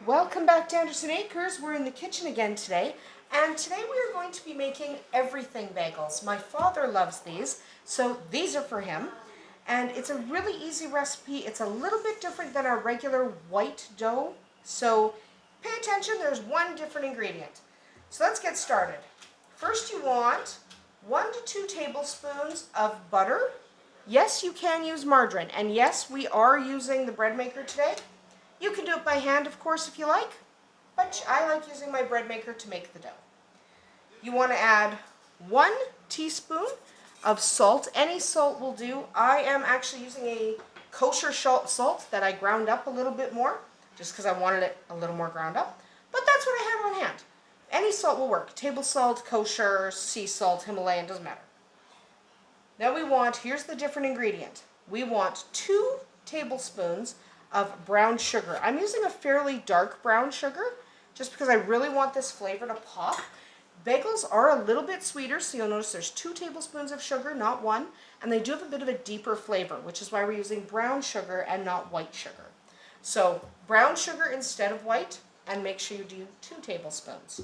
Welcome back to Andersen Acres. We're in the kitchen again today, and today we are going to be making everything bagels. My father loves these, so these are for him. And it's a really easy recipe. It's a little bit different than our regular white dough, so pay attention, there's one different ingredient. So let's get started. First you want 1 to 2 tablespoons of butter. Yes, you can use margarine, and yes, we are using the bread maker today. You can do it by hand, of course, if you like, but I like using my bread maker to make the dough. You want to add 1 teaspoon of salt. Any salt will do. I am actually using a kosher salt that I ground up a little bit more, just because I wanted it a little more ground up. But that's what I have on hand. Any salt will work. Table salt, kosher, sea salt, Himalayan, doesn't matter. Now here's the different ingredient. We want 2 tablespoons of brown sugar. I'm using a fairly dark brown sugar just because I really want this flavor to pop. Bagels are a little bit sweeter, so you'll notice there's 2 tablespoons of sugar, not 1, and they do have a bit of a deeper flavor, which is why we're using brown sugar and not white sugar. So brown sugar instead of white, and make sure you do 2 tablespoons.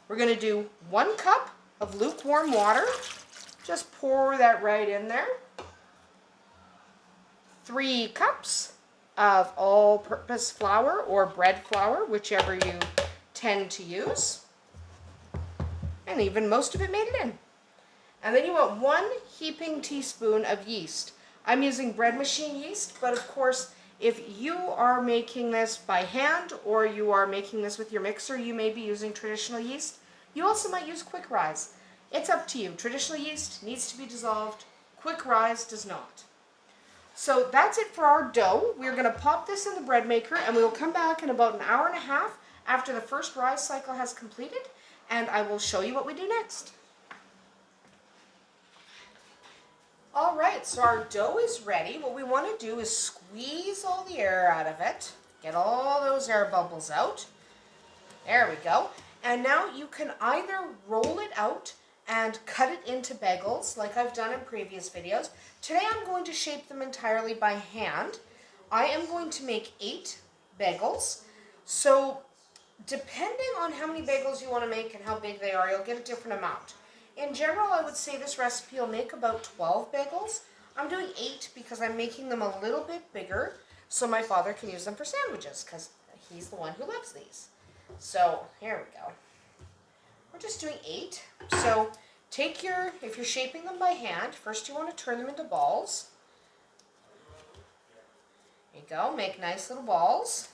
We're going to do 1 cup of lukewarm water. Just pour that right in there. 3 cups of all-purpose flour or bread flour, whichever you tend to use. And even most of it made it in. And then you want 1 heaping teaspoon of yeast. I'm using bread machine yeast, but of course, if you are making this by hand or you are making this with your mixer, you may be using traditional yeast. You also might use quick rise. It's up to you. Traditional yeast needs to be dissolved. Quick rise does not. So that's it for our dough. We're going to pop this in the bread maker, and we will come back in about an hour and a half after the first rise cycle has completed, and I will show you what we do next. All right, so our dough is ready. What we want to do is squeeze all the air out of it. Get all those air bubbles out. There we go. And now you can either roll it out and cut it into bagels like I've done in previous videos. Today I'm going to shape them entirely by hand. I am going to make 8 bagels. So depending on how many bagels you want to make and how big they are, you'll get a different amount. In general, I would say this recipe will make about 12 bagels. I'm doing 8 because I'm making them a little bit bigger so my father can use them for sandwiches because he's the one who loves these. So here we go. We're just doing 8. So if you're shaping them by hand, first you want to turn them into balls. There you go, make nice little balls.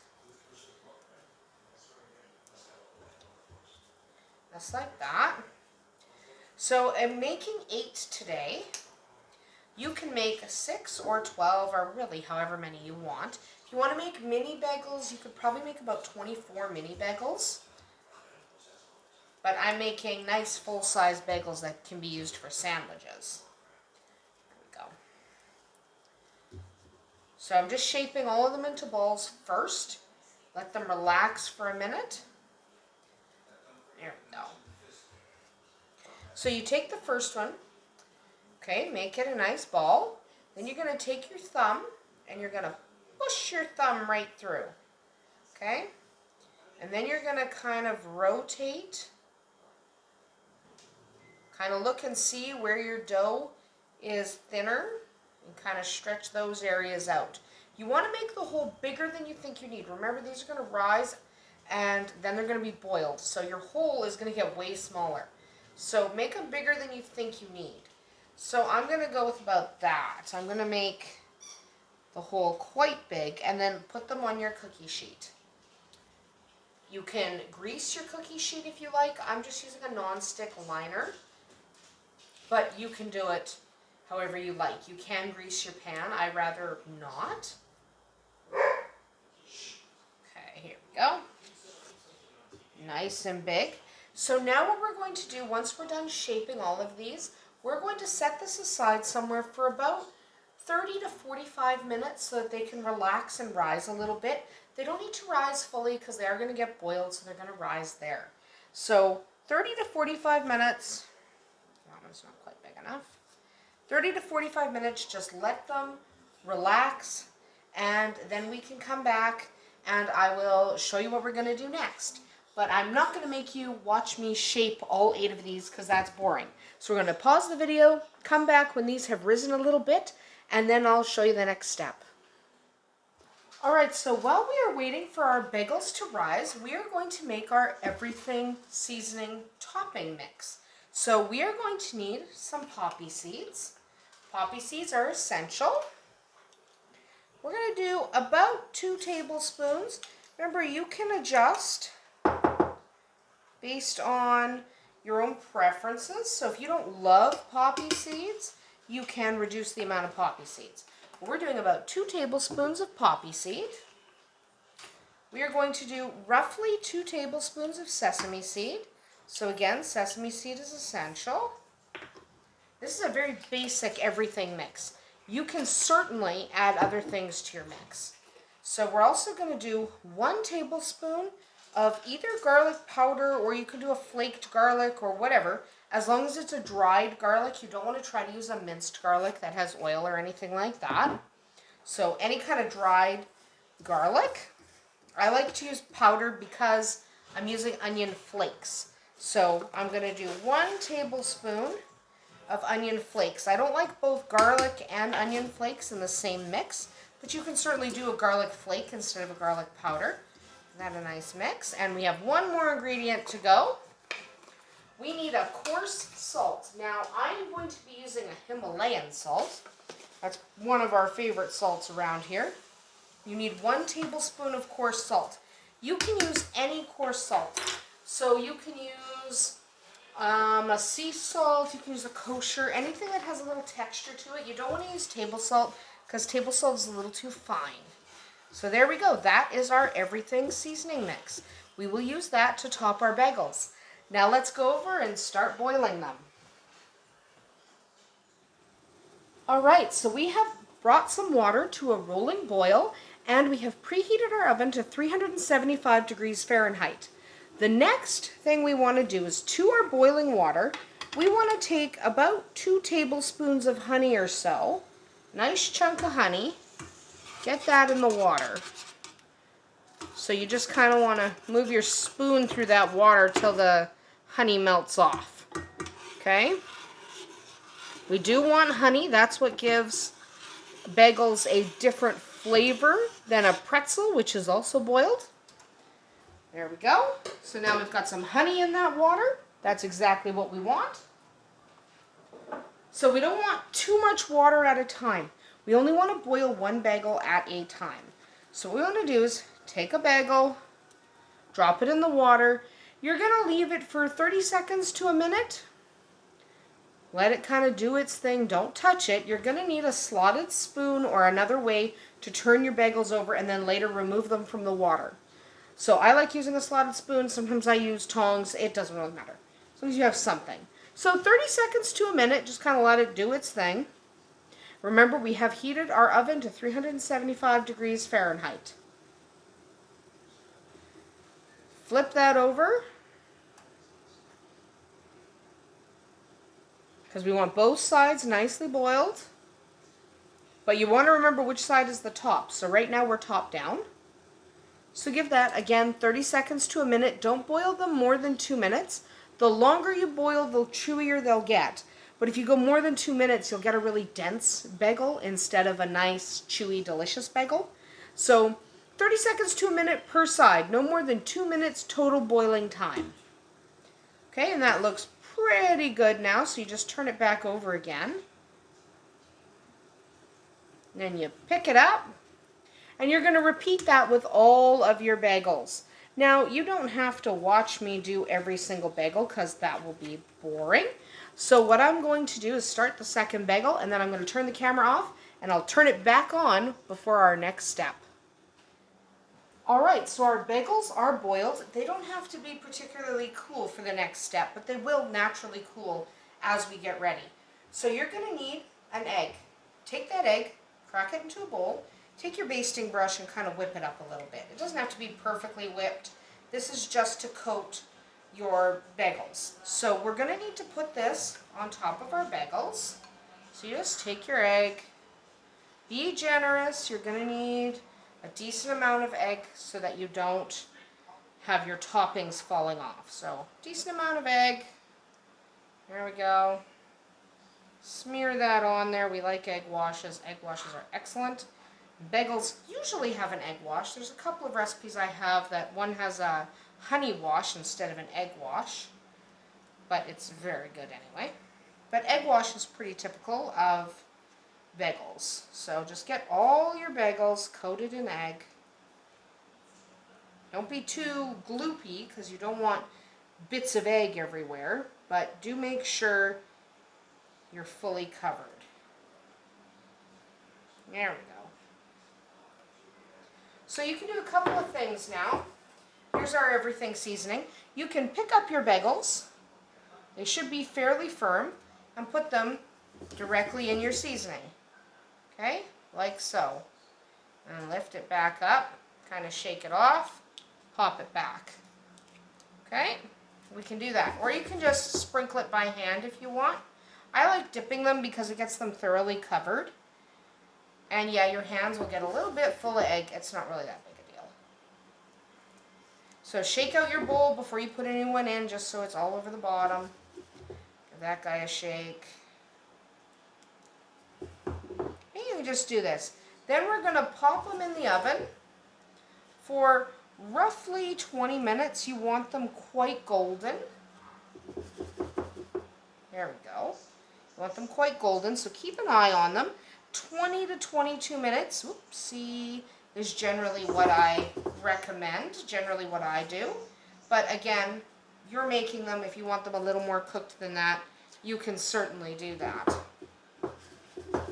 Just like that. So I'm making 8 today. You can make 6 or 12 or really however many you want. If you want to make mini bagels, you could probably make about 24 mini bagels. But I'm making nice full-size bagels that can be used for sandwiches. There we go. So I'm just shaping all of them into balls first. Let them relax for a minute. There we go. So you take the first one, okay, make it a nice ball. Then you're going to take your thumb and you're going to push your thumb right through, okay? And then you're going to kind of rotate. Kind of look and see where your dough is thinner and kind of stretch those areas out. You want to make the hole bigger than you think you need. Remember, these are going to rise and then they're going to be boiled. So your hole is going to get way smaller. So make them bigger than you think you need. So I'm going to go with about that. I'm going to make the hole quite big and then put them on your cookie sheet. You can grease your cookie sheet if you like. I'm just using a non-stick liner. But you can do it however you like. You can grease your pan. I rather not. Okay, here we go. Nice and big. So now what we're going to do, once we're done shaping all of these, we're going to set this aside somewhere for about 30 to 45 minutes so that they can relax and rise a little bit. They don't need to rise fully because they are going to get boiled, so they're going to rise there. So 30 to 45 minutes. That one's not quite big enough. 30 to 45 minutes, just let them relax, and then we can come back and I will show you what we're going to do next. But I'm not going to make you watch me shape all 8 of these because that's boring. So we're going to pause the video, come back when these have risen a little bit, and then I'll show you the next step. Alright, so while we are waiting for our bagels to rise, we are going to make our everything seasoning topping mix. So we are going to need some poppy seeds. Poppy seeds are essential. We're going to do about 2 tablespoons. Remember, you can adjust based on your own preferences. So if you don't love poppy seeds, you can reduce the amount of poppy seeds. We're doing about 2 tablespoons of poppy seed. We are going to do roughly 2 tablespoons of sesame seed. So again, sesame seed is essential. This is a very basic everything mix. You can certainly add other things to your mix. So we're also going to do 1 tablespoon of either garlic powder, or you can do a flaked garlic or whatever. As long as it's a dried garlic, you don't want to try to use a minced garlic that has oil or anything like that. So any kind of dried garlic. I like to use powder because I'm using onion flakes. So I'm going to do 1 tablespoon of onion flakes. I don't like both garlic and onion flakes in the same mix, but you can certainly do a garlic flake instead of a garlic powder. Isn't that a nice mix? And we have 1 more ingredient to go. We need a coarse salt. Now, I'm going to be using a Himalayan salt. That's one of our favorite salts around here. You need 1 tablespoon of coarse salt. You can use any coarse salt. So you can use a sea salt, you can use a kosher, anything that has a little texture to it. You don't want to use table salt because table salt is a little too fine. So there we go. That is our everything seasoning mix. We will use that to top our bagels. Now let's go over and start boiling them. Alright, so we have brought some water to a rolling boil, and we have preheated our oven to 375 degrees Fahrenheit. The next thing we want to do is, to our boiling water, we want to take about 2 tablespoons of honey or so. Nice chunk of honey. Get that in the water. So you just kind of want to move your spoon through that water till the honey melts off. Okay? We do want honey. That's what gives bagels a different flavor than a pretzel, which is also boiled. There we go. So now we've got some honey in that water. That's exactly what we want. So we don't want too much water at a time. We only want to boil 1 bagel at a time. So what we want to do is take a bagel, drop it in the water. You're going to leave it for 30 seconds to a minute. Let it kind of do its thing. Don't touch it. You're going to need a slotted spoon or another way to turn your bagels over and then later remove them from the water. So I like using a slotted spoon. Sometimes I use tongs. It doesn't really matter, as long as you have something. So 30 seconds to a minute, just kind of let it do its thing. Remember, we have heated our oven to 375 degrees Fahrenheit. Flip that over, because we want both sides nicely boiled. But you want to remember which side is the top. So right now we're top down. So give that, again, 30 seconds to a minute. Don't boil them more than 2 minutes. The longer you boil, the chewier they'll get. But if you go more than 2 minutes, you'll get a really dense bagel instead of a nice, chewy, delicious bagel. So 30 seconds to a minute per side. No more than 2 minutes total boiling time. Okay, and that looks pretty good now. So you just turn it back over again. Then you pick it up. And you're going to repeat that with all of your bagels. Now, you don't have to watch me do every single bagel because that will be boring. So what I'm going to do is start the second bagel, and then I'm going to turn the camera off, and I'll turn it back on before our next step. Alright, so our bagels are boiled. They don't have to be particularly cool for the next step, but they will naturally cool as we get ready. So you're going to need an egg. Take that egg, crack it into a bowl. Take your basting brush and kind of whip it up a little bit. It doesn't have to be perfectly whipped. This is just to coat your bagels. So we're going to need to put this on top of our bagels. So you just take your egg. Be generous. You're going to need a decent amount of egg so that you don't have your toppings falling off. So, decent amount of egg. There we go. Smear that on there. We like egg washes. Egg washes are excellent. Bagels usually have an egg wash. There's a couple of recipes I have that one has a honey wash instead of an egg wash, but it's very good anyway. But egg wash is pretty typical of bagels. So just get all your bagels coated in egg. Don't be too gloopy because you don't want bits of egg everywhere, but do make sure you're fully covered. There we go. So you can do a couple of things now. Here's our everything seasoning. You can pick up your bagels. They should be fairly firm, and put them directly in your seasoning. Okay, like so. And lift it back up, kind of shake it off, pop it back. Okay, we can do that. Or you can just sprinkle it by hand if you want. I like dipping them because it gets them thoroughly covered. And yeah, your hands will get a little bit full of egg. It's not really that big a deal. So shake out your bowl before you put anyone in, just so it's all over the bottom. Give that guy a shake. And you can just do this. Then we're going to pop them in the oven for roughly 20 minutes. You want them quite golden. There we go. You want them quite golden, so keep an eye on them. 20 to 22 minutes, oopsie, is generally what I recommend, generally what I do. But again, you're making them. If you want them a little more cooked than that, you can certainly do that. Okay,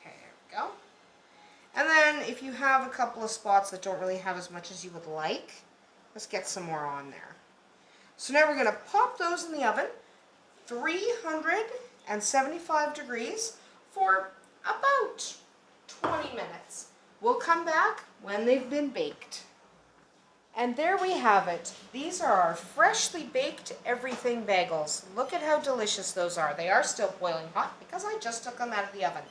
there we go. And then if you have a couple of spots that don't really have as much as you would like, let's get some more on there. So now we're going to pop those in the oven, 375 degrees, for about 20 minutes. We'll come back when they've been baked. And there we have it. These are our freshly baked everything bagels. Look at how delicious those are. They are still boiling hot because I just took them out of the oven.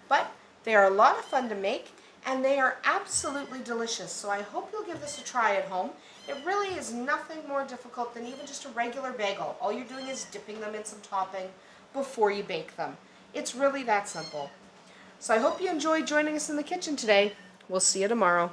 But they are a lot of fun to make, and they are absolutely delicious. So I hope you'll give this a try at home. It really is nothing more difficult than even just a regular bagel. All you're doing is dipping them in some topping before you bake them. It's really that simple. So I hope you enjoyed joining us in the kitchen today. We'll see you tomorrow.